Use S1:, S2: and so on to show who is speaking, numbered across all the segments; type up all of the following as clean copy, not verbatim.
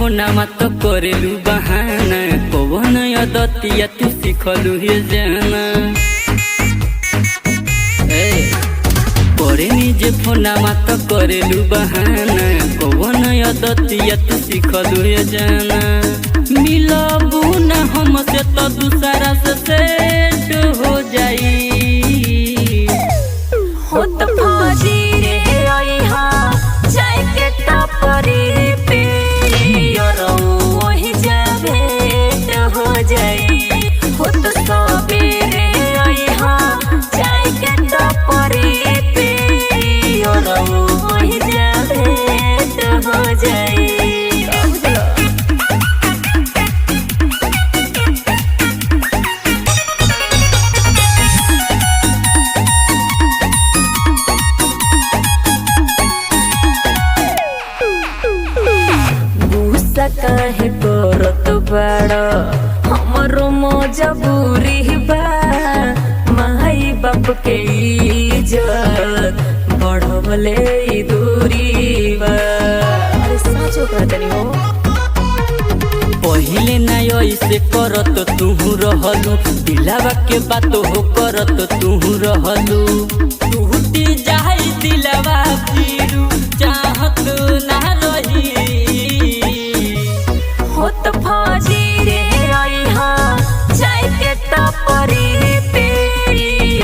S1: फोनमा तो करेलू बहाना कौन अदतिया तू सिखलू हे जाना करे जे फोनमा तो करेलू बहाना कौन अदतिया तू सिखलू हे जाना मिलबू न हमसे तो दूसरा से सेट हो जाई
S2: हो तो फौजी रे आई हाँ जाए के टपरी पे वही जावे हो जाई हो तो सबेरे आई हाँ जाए के टपरी पे वही जावे हो जाई। काहे करत बाड़ हमरो मजबूरी बा माई बाप के इज्जत बढ़वले दूरी बा साचो कहतनी हो
S1: पहिले ना ऐसे करत तू रहलू दिलावा के बात हो करत तू रहलू टूटी जाई दिलावा फिरू चाहत ना रही
S2: हो तो फौजी रे आई हाँ जाए के टपरी पे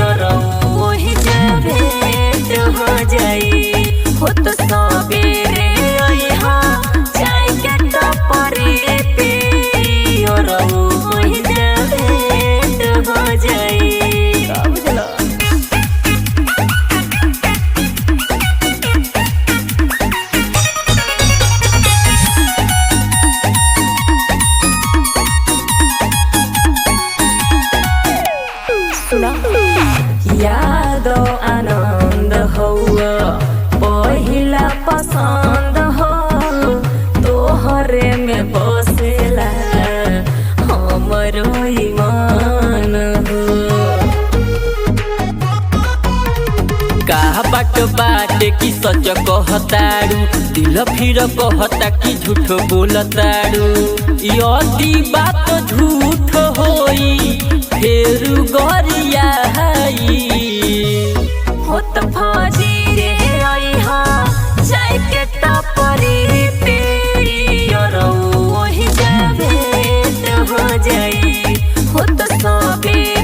S2: वही जावे हो जाई हो तो सबेरे आई हाँ जाए के टपरी पे वही जावे हो जाई। यादो आनंद हौआ पहिला पसंद हो तोहरे में बसेला हमरो ईमान हो
S1: कहा बाट बाटे की सच कहतारू दिल फिर कहता कि झूठ बोलतारू यदि बात झूठ होई फेर गरिया
S2: हो तो फौजी रे आई हाँ जाए के टपरी पे वही जावे हो जाई हो तो सबेरे